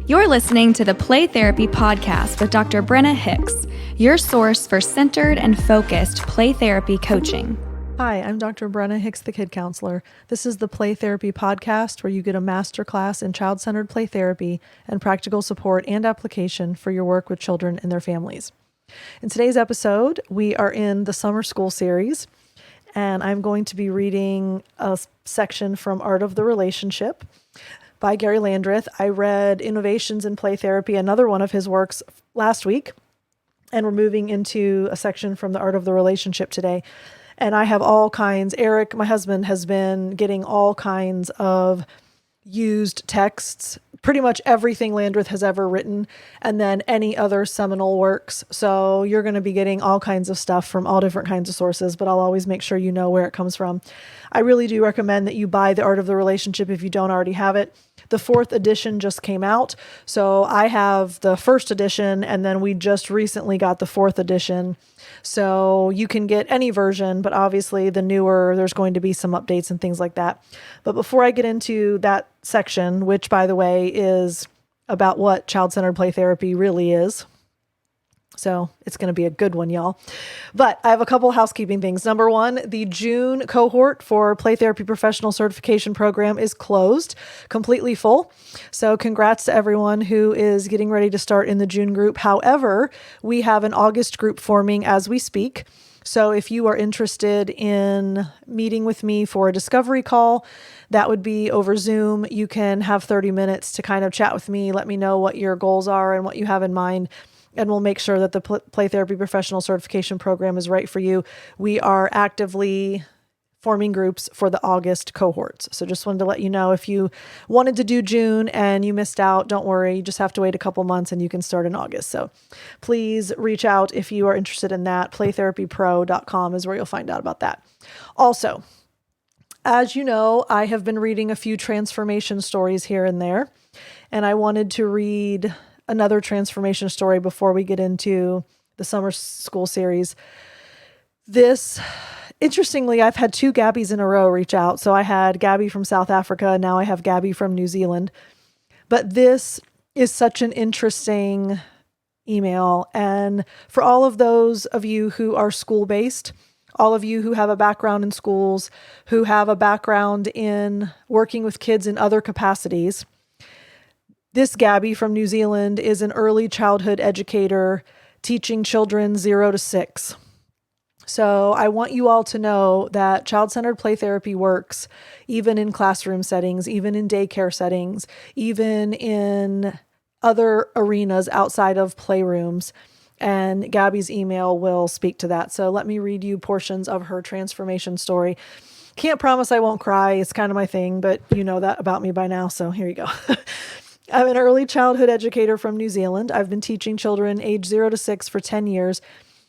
You're listening to the Play Therapy Podcast with Dr. Brenna Hicks, your source for centered and focused play therapy coaching. Hi, I'm Dr. Brenna Hicks, the Kid Counselor. This is the Play Therapy Podcast, where you get a masterclass in child-centered play therapy and practical support and application for your work with children and their families. In today's episode, we are in the summer school series, and I'm going to be reading a section from Art of the Relationship by Garry Landreth. I read Innovations in Play Therapy, another one of his works, last week, and we're moving into a section from the Art of the Relationship today. And I have all kinds, Eric, my husband, has been getting all kinds of used texts, pretty much everything Landreth has ever written, and then any other seminal works. So you're going to be getting all kinds of stuff from all different kinds of sources, but I'll always make sure you know where it comes from. I really do recommend that you buy The Art of the Relationship if you don't already have it. The 4th edition just came out, so I have the 1st edition, and then we just recently got the 4th edition. So you can get any version, but obviously the newer, there's going to be some updates and things like that. But before I get into that section, which, by the way, is about what child-centered play therapy really is, so it's going to be a good one, y'all. But I have a couple housekeeping things. Number one, the June cohort for Play Therapy Professional Certification Program is closed, completely full. So congrats to everyone who is getting ready to start in the June group. However, we have an August group forming as we speak. So if you are interested in meeting with me for a discovery call, that would be over Zoom. You can have 30 minutes to kind of chat with me, let me know what your goals are and what you have in mind. And we'll make sure that the Play Therapy Professional Certification Program is right for you. We are actively forming groups for the August cohorts. So just wanted to let you know, if you wanted to do June and you missed out, don't worry. You just have to wait a couple months and you can start in August. So please reach out if you are interested in that. Playtherapypro.com is where you'll find out about that. Also, as you know, I have been reading a few transformation stories here and there, and I wanted to read another transformation story before we get into the summer school series. This, interestingly, I've had 2 Gabbies in a row reach out. So I had Gabby from South Africa. Now I have Gabby from New Zealand. But this is such an interesting email. And for all of those of you who are school-based, all of you who have a background in schools, who have a background in working with kids in other capacities, this Gabby from New Zealand is an early childhood educator teaching children 0 to 6. So I want you all to know that child-centered play therapy works even in classroom settings, even in daycare settings, even in other arenas outside of playrooms. And Gabby's email will speak to that. So let me read you portions of her transformation story. Can't promise I won't cry. It's kind of my thing, but you know that about me by now. So here you go. I'm an early childhood educator from New Zealand. I've been teaching children age 0 to 6 for 10 years,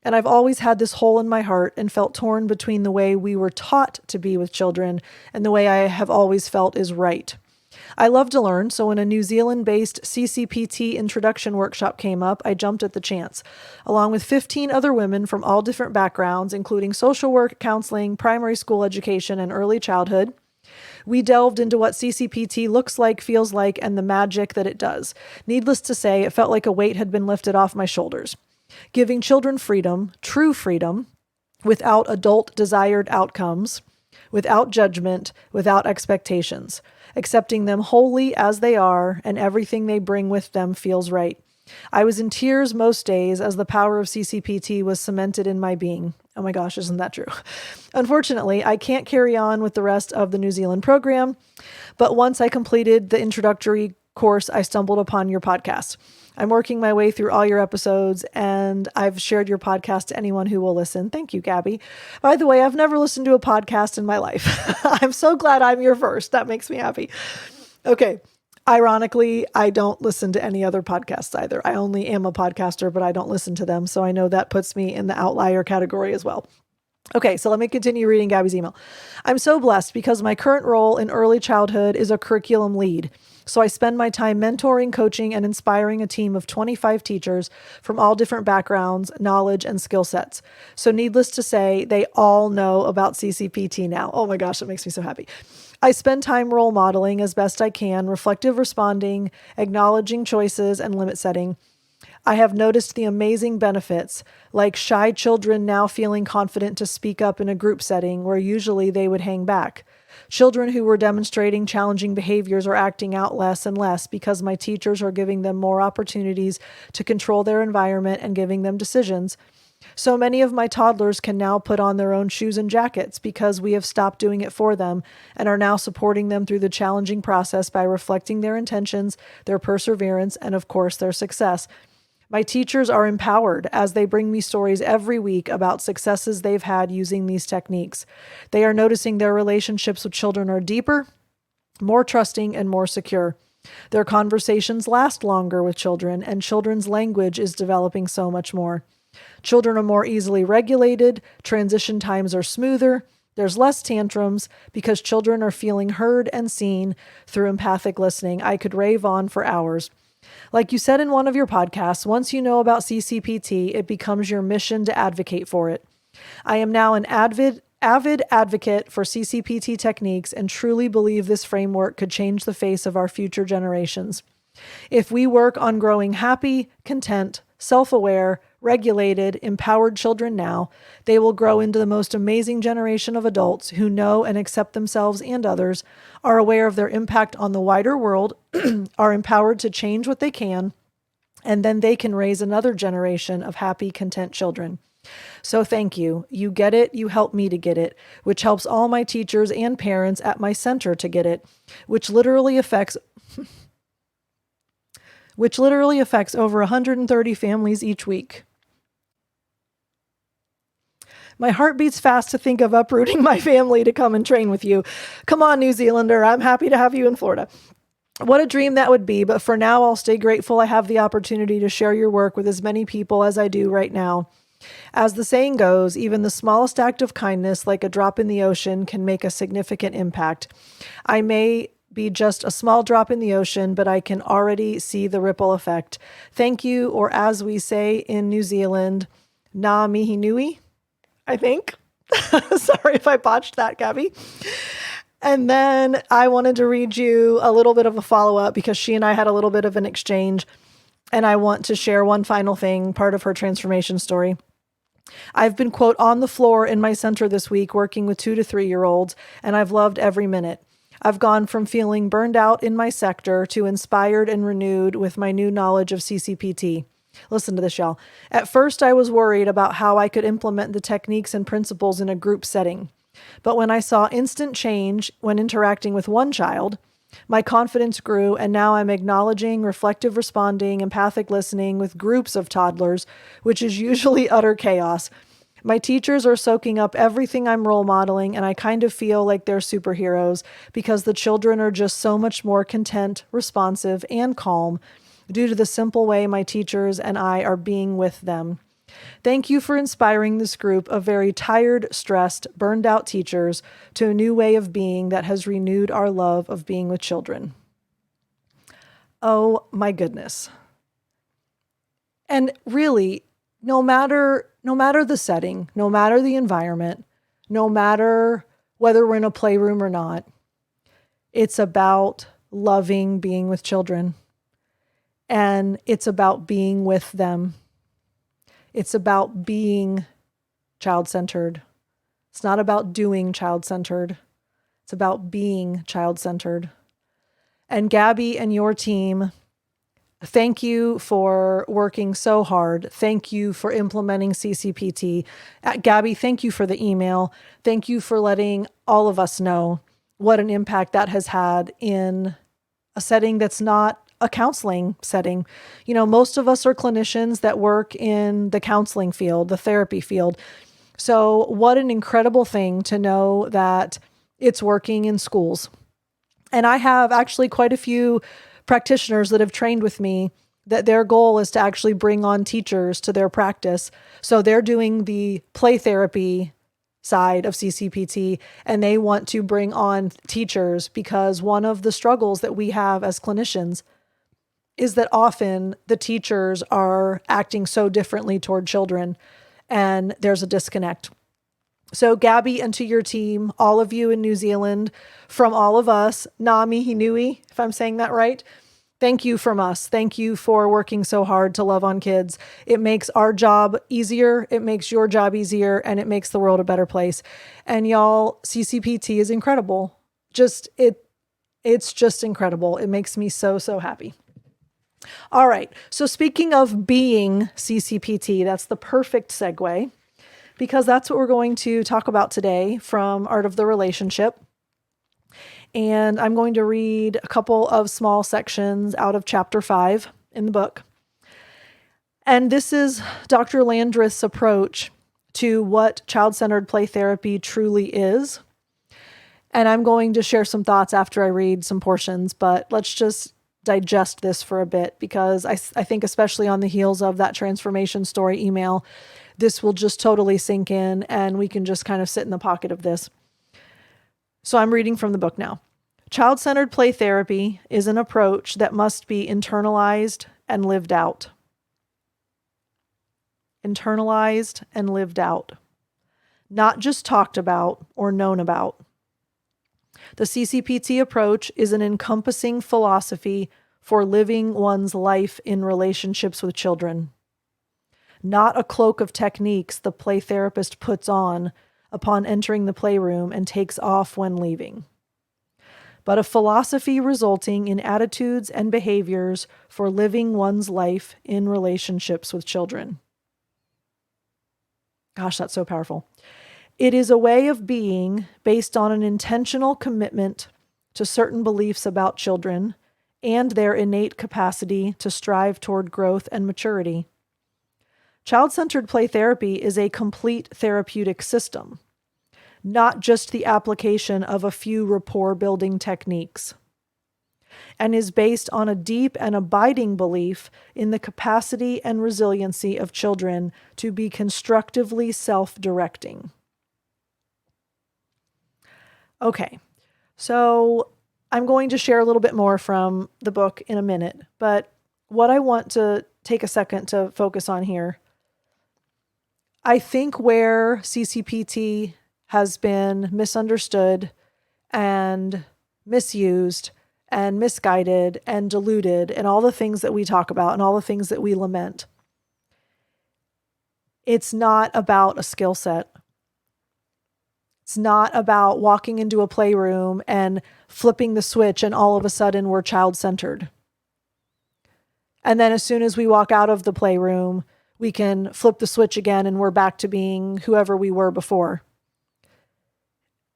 and I've always had this hole in my heart and felt torn between the way we were taught to be with children and the way I have always felt is right. I love to learn, so when a New Zealand-based CCPT introduction workshop came up, I jumped at the chance. Along with 15 other women from all different backgrounds, including social work, counseling, primary school education, and early childhood, we delved into what CCPT looks like, feels like, and the magic that it does. Needless to say, it felt like a weight had been lifted off my shoulders. Giving children freedom, true freedom, without adult desired outcomes, without judgment, without expectations, accepting them wholly as they are, and everything they bring with them feels right. I was in tears most days as the power of CCPT was cemented in my being. Oh my gosh, isn't that true? Unfortunately, I can't carry on with the rest of the New Zealand program, but once I completed the introductory course, I stumbled upon your podcast. I'm working my way through all your episodes, and I've shared your podcast to anyone who will listen. Thank you, Gabby. By the way, I've never listened to a podcast in my life. I'm so glad I'm your first. That makes me happy. Okay. Ironically, I don't listen to any other podcasts either. I only am a podcaster, but I don't listen to them. So I know that puts me in the outlier category as well. Okay, so let me continue reading Gabby's email. I'm so blessed because my current role in early childhood is a curriculum lead. So I spend my time mentoring, coaching, and inspiring a team of 25 teachers from all different backgrounds, knowledge, and skill sets. So needless to say, they all know about CCPT now. Oh my gosh, that makes me so happy. I spend time role modeling as best I can, reflective responding, acknowledging choices, and limit setting. I have noticed the amazing benefits, like shy children now feeling confident to speak up in a group setting where usually they would hang back. Children who were demonstrating challenging behaviors are acting out less and less because my teachers are giving them more opportunities to control their environment and giving them decisions. So many of my toddlers can now put on their own shoes and jackets because we have stopped doing it for them and are now supporting them through the challenging process by reflecting their intentions, their perseverance, and of course, their success. My teachers are empowered as they bring me stories every week about successes they've had using these techniques. They are noticing their relationships with children are deeper, more trusting, and more secure. Their conversations last longer with children, and children's language is developing so much more. Children are more easily regulated, transition times are smoother, there's less tantrums because children are feeling heard and seen through empathic listening. I could rave on for hours. Like you said in one of your podcasts, once you know about CCPT, it becomes your mission to advocate for it. I am now an avid advocate for CCPT techniques and truly believe this framework could change the face of our future generations. If we work on growing happy, content, self-aware, regulated, empowered children now, they will grow into the most amazing generation of adults who know and accept themselves and others, are aware of their impact on the wider world, are empowered to change what they can, and then they can raise another generation of happy, content children. So thank you. You get it. You help me to get it, which helps all my teachers and parents at my center to get it, which literally affects over 130 families each week. My heart beats fast to think of uprooting my family to come and train with you. Come on, New Zealander. I'm happy to have you in Florida. What a dream that would be, but for now, I'll stay grateful I have the opportunity to share your work with as many people as I do right now. As the saying goes, even the smallest act of kindness, like a drop in the ocean, can make a significant impact. I may be just a small drop in the ocean, but I can already see the ripple effect. Thank you, or as we say in New Zealand, ngā mihi nui, I think. Sorry if I botched that, Gabby. And then I wanted to read you a little bit of a follow-up because she and I had a little bit of an exchange, and I want to share one final thing, part of her transformation story. I've been, quote, on the floor in my center this week working with 2 to 3-year-olds, and I've loved every minute. I've gone from feeling burned out in my sector to inspired and renewed with my new knowledge of CCPT. Listen to this, y'all. At first, I was worried about how I could implement the techniques and principles in a group setting. But when I saw instant change when interacting with one child, my confidence grew, and now I'm acknowledging, reflective responding, empathic listening with groups of toddlers, which is usually utter chaos. My teachers are soaking up everything I'm role modeling, and I kind of feel like they're superheroes because the children are just so much more content, responsive, and calm due to the simple way my teachers and I are being with them. Thank you for inspiring this group of very tired, stressed, burned out teachers to a new way of being that has renewed our love of being with children. Oh my goodness. And really, no matter the setting, no matter the environment, no matter whether we're in a playroom or not, it's about loving being with children. And it's about being with them. It's about being child-centered. It's not about doing child-centered. It's about being child-centered. And Gabby and your team, thank you for working so hard. Thank you for implementing CCPT. Gabby, thank you for the email. Thank you for letting all of us know what an impact that has had in a setting that's not a counseling setting. You know, most of us are clinicians that work in the counseling field, the therapy field. So what an incredible thing to know that it's working in schools. And I have actually quite a few practitioners that have trained with me that their goal is to actually bring on teachers to their practice. So they're doing the play therapy side of CCPT, and they want to bring on teachers because one of the struggles that we have as clinicians is that often the teachers are acting so differently toward children, and there's a disconnect. So Gabby, and to your team, all of you in New Zealand, from all of us, Ngā mihi nui, if I'm saying that right, thank you from us. Thank you for working so hard to love on kids. It makes our job easier, it makes your job easier, and it makes the world a better place. And y'all, CCPT is incredible. It's just incredible. It makes me so, so happy. All right. So speaking of being CCPT, that's the perfect segue, because that's what we're going to talk about today from Art of the Relationship. And I'm going to read a couple of small sections out of chapter 5 in the book. And this is Dr. Landreth's approach to what child-centered play therapy truly is. And I'm going to share some thoughts after I read some portions, but let's just digest this for a bit, because I think especially on the heels of that transformation story email, this will just totally sink in and we can just kind of sit in the pocket of this. So I'm reading from the book now. Child-centered play therapy is an approach that must be internalized and lived out. Internalized and lived out. Not just talked about or known about. The CCPT approach is an encompassing philosophy for living one's life in relationships with children. Not a cloak of techniques the play therapist puts on upon entering the playroom and takes off when leaving, but a philosophy resulting in attitudes and behaviors for living one's life in relationships with children. Gosh, that's so powerful. It is a way of being based on an intentional commitment to certain beliefs about children and their innate capacity to strive toward growth and maturity. Child-centered play therapy is a complete therapeutic system, not just the application of a few rapport-building techniques, and is based on a deep and abiding belief in the capacity and resiliency of children to be constructively self-directing. Okay, so I'm going to share a little bit more from the book in a minute, but what I want to take a second to focus on here, I think where CCPT has been misunderstood and misused and misguided and diluted and all the things that we talk about and all the things that we lament, it's not about a skill set. It's not about walking into a playroom and flipping the switch and all of a sudden we're child-centered. And then as soon as we walk out of the playroom, we can flip the switch again and we're back to being whoever we were before.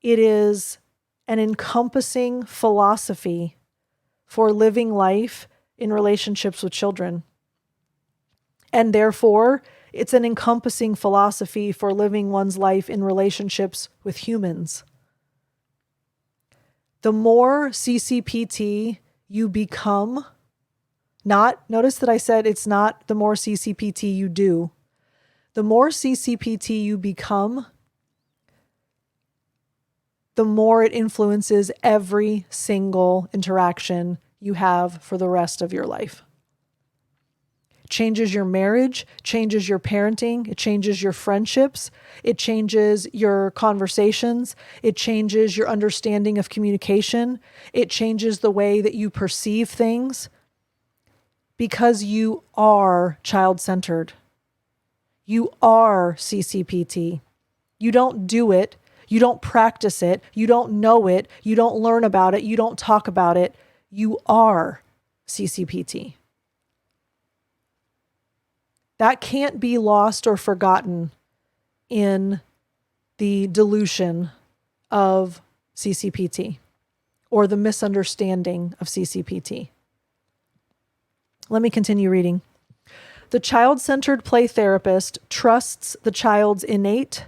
It is an encompassing philosophy for living life in relationships with children. And therefore, it's an encompassing philosophy for living one's life in relationships with humans. The more CCPT you become, notice that I said it's not the more CCPT you do. The more CCPT you become, the more it influences every single interaction you have for the rest of your life. It changes your marriage, changes your parenting, it changes your friendships, it changes your conversations, it changes your understanding of communication, it changes the way that you perceive things, because you are child-centered. You are CCPT. You don't do it. You don't practice it. You don't know it. You don't learn about it. You don't talk about it. You are CCPT. That can't be lost or forgotten in the dilution of CCPT or the misunderstanding of CCPT. Let me continue reading. The child-centered play therapist trusts the child's innate,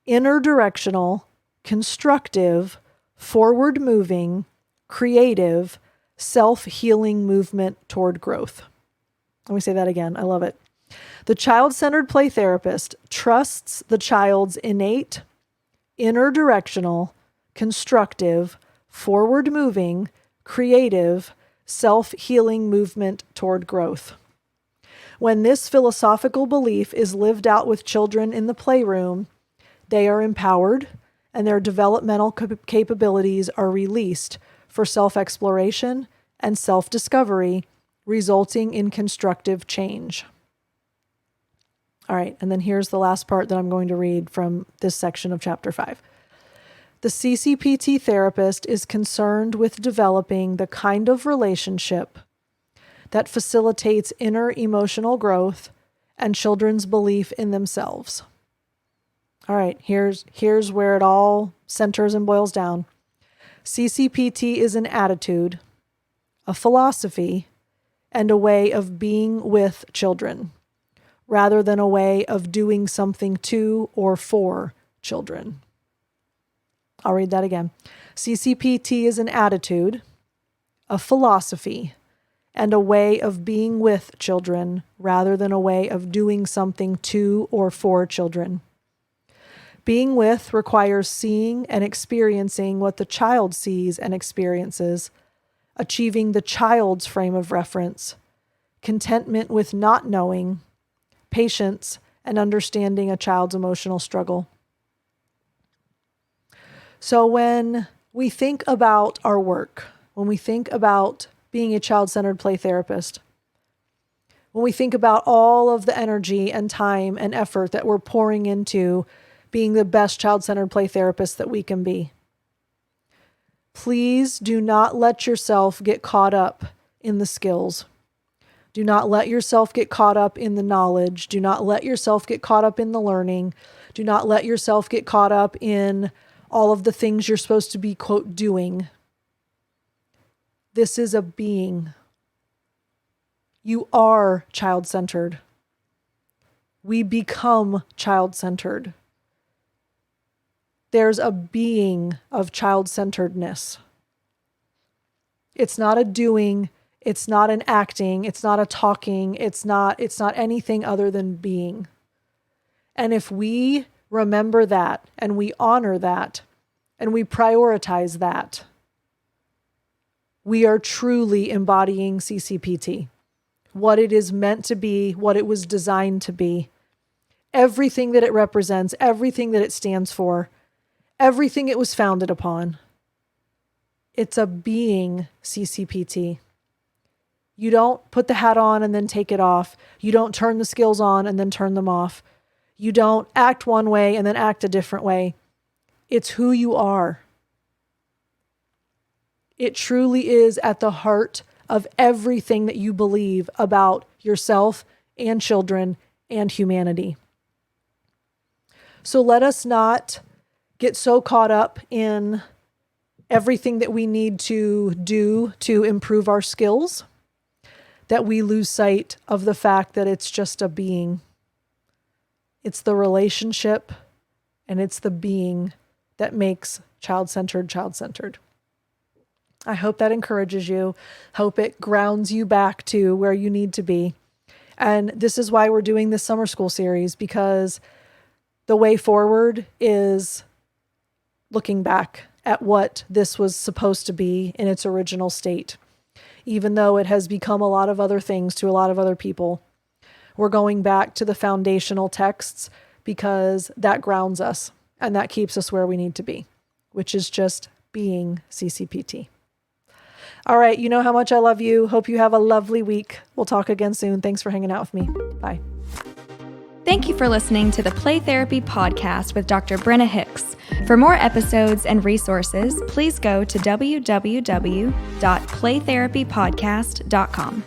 inner directional, constructive, forward-moving, creative, self-healing movement toward growth. Let me say that again. I love it. The child-centered play therapist trusts the child's innate, inner directional, constructive, forward-moving, creative, self-healing movement toward growth. When this philosophical belief is lived out with children in the playroom, they are empowered and their developmental capabilities are released for self-exploration and self-discovery, resulting in constructive change. All right, and then here's the last part that I'm going to read from this section of Chapter 5. The CCPT therapist is concerned with developing the kind of relationship that facilitates inner emotional growth and children's belief in themselves. All right, here's where it all centers and boils down. CCPT is an attitude, a philosophy, and a way of being with children, rather than a way of doing something to or for children. I'll read that again. CCPT is an attitude, a philosophy, and a way of being with children rather than a way of doing something to or for children. Being with requires seeing and experiencing what the child sees and experiences, achieving the child's frame of reference, contentment with not knowing, patience, and understanding a child's emotional struggle. So when we think about our work, when we think about being a child-centered play therapist, when we think about all of the energy and time and effort that we're pouring into being the best child-centered play therapist that we can be, please do not let yourself get caught up in the skills. Do not let yourself get caught up in the knowledge. Do not let yourself get caught up in the learning. Do not let yourself get caught up in all of the things you're supposed to be, quote, doing. This is a being. You are child-centered. We become child-centered. There's a being of child-centeredness. It's not a doing, it's not an acting, it's not a talking, it's not anything other than being. And if we remember that and we honor that and we prioritize that, we are truly embodying CCPT, what it is meant to be, what it was designed to be, everything that it represents, everything that it stands for, everything it was founded upon. It's a being CCPT. You don't put the hat on and then take it off. You don't turn the skills on and then turn them off. You don't act one way and then act a different way. It's who you are. It truly is at the heart of everything that you believe about yourself and children and humanity. So let us not get so caught up in everything that we need to do to improve our skills that we lose sight of the fact that it's just a being. It's the relationship and it's the being that makes child-centered child-centered. I hope that encourages you. Hope it grounds you back to where you need to be. And this is why we're doing this summer school series, because the way forward is looking back at what this was supposed to be in its original state. Even though it has become a lot of other things to a lot of other people, we're going back to the foundational texts because that grounds us and that keeps us where we need to be, which is just being CCPT. All right, you know how much I love you. Hope you have a lovely week. We'll talk again soon. Thanks for hanging out with me. Bye. Thank you for listening to the Play Therapy Podcast with Dr. Brenna Hicks. For more episodes and resources, please go to www.playtherapypodcast.com.